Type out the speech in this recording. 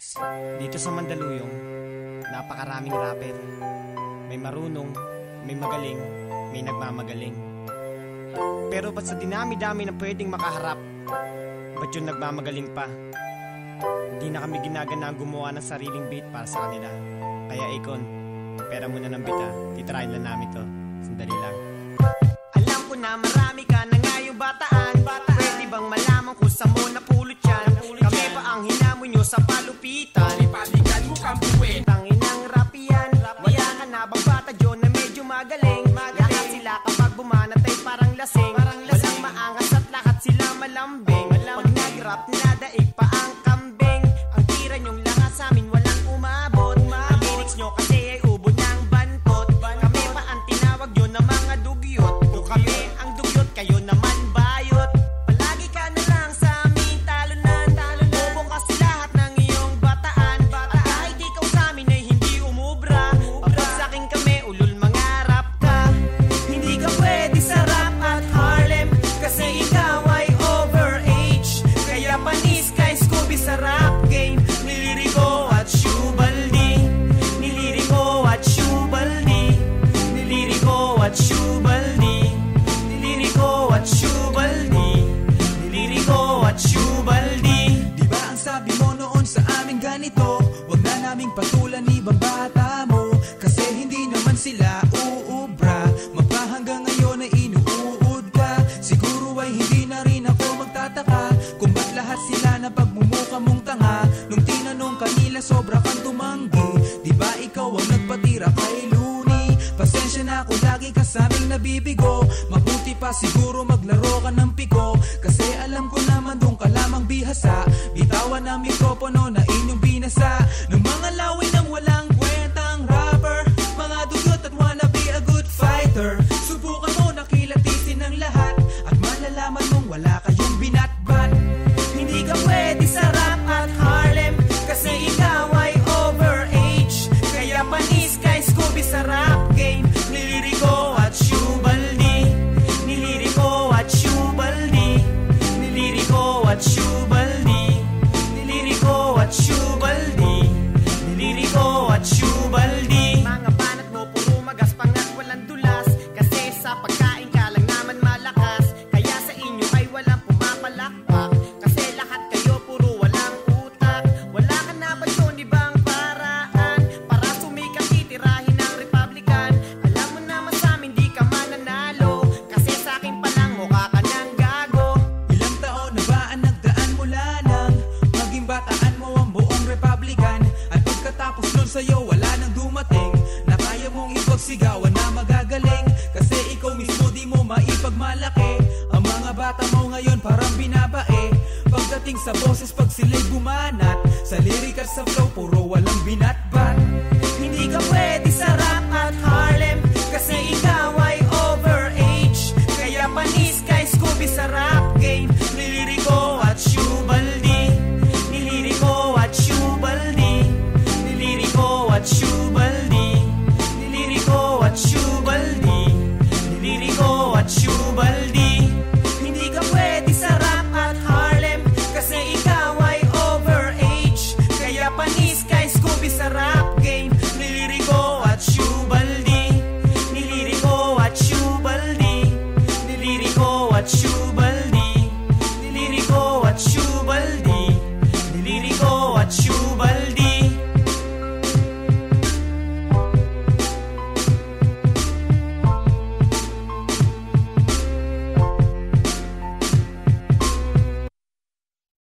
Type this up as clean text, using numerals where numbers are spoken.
Dito sa Mandaluyong, napakaraming rapper. May marunong, may magaling, may nagmamagaling. Pero ba't sa dinami-dami na pwedeng makaharap, ba't yung nagmamagaling pa? Hindi na kami ginagana gumawa ng sariling beat para sa kanila. Kaya Akon, pera muna ng beat ha. Titry lang namin to. Sandali lang. Alam ko na marami ka na ngayong bataan. Pwede bang malaman kung saan mo napulot yan? Kami pa ang hinamon nyo sa palupitan. Palikan mo kang buwin. Tanginang rap yan. Wala ka na bang bata dyan na medyo magaling? Lahat sila kapag bumanat ay parang lasing. Walang maangas at lahat sila malambing. Pag nag-rap na daig pa ang kambing. Ang tira nyong langas sa amin walang umabot. Ang lyrics nyo kasi ay ubo ng bantot. Kami pa ang tinawag nyo na mga dugyot. Kung kami ang dugyot, kayo naman bayot. Palagi ka na lang sa amin talunan. Ubo kasi lahat ng iyong bataan. At kahit ikaw sa amin ay hindi umubra. Papagsakin kami, ulul mangarap ka. Hindi ka pwede sa rap at Harlem, kasi ikaw ay overage. Kaya panis kay Scooby sa rap game. Niliriko at Shubaldi. Niliriko at Shubaldi. Niliriko at Shubaldi. Niliriko at Shubaldi. Niliriko at Shubaldi. Di ba ang sabi mo noon sa amin ganito? Wag na naming patulan ibang bata mo, kasi hindi naman sila uubra. Magpahanggang ngayon ay inuud ka. Siguro ay hindi na rin ako magtataka kung ba't lahat sila na pagmumukha mong tanga. Nung tinanong kanila sobra kang tumanggi. Di ba ikaw ang nagpatira kay Looney? Pasensya na kung lagi ka sa aming nabibigo. Mabuti pa siguro maglaro ka ng piko, kasi alam ko naman doon ka lamang bihasa. Bitawan ang mikropono na inyong binasa ng mga laway ng walang kwentang rapper. Mga dugot at wanna be a good fighter. Subukan mo nakilatisin ng lahat at malalaman mong wala kayong binatbat. Hindi ka pwede sa rap at Harlem, kasi ikaw ay overage. Kaya panis kay Scooby sa rap game. Niliriko at Shubaldi. Niliriko at Shubaldi. Niliriko at Shubaldi. Niliriko at Shubaldi. Niliriko at Shubaldi. Mga banat mo puro magaspang at walang dulas, kasi sa pagkain ka lang naman malakas. Kaya sa inyo ay walang pumapalakpak, kasi lahat kayo puro walang utak. Wala ka na ba yun ibang paraan para sumikat titirahin ng Republican? Alam mo naman sa amin di ka mananalo, kasi sa akin pa lang mukha ka ng gago. Ilang taon na ba ang nagdaan mula nang maging bataan mo ang buong Republican? At pagkatapos nun sa'yo wala nang dumating na kaya mong ipagsigawan na magagaling, kasi ikaw mismo di mo maipagmalaki. Ang mga bata mo ngayon parang binabae. Pagdating sa boses pag sila'y bumanat, sa lyric at sa flow puro walang binatbat. Hindi ka pwede sa rap at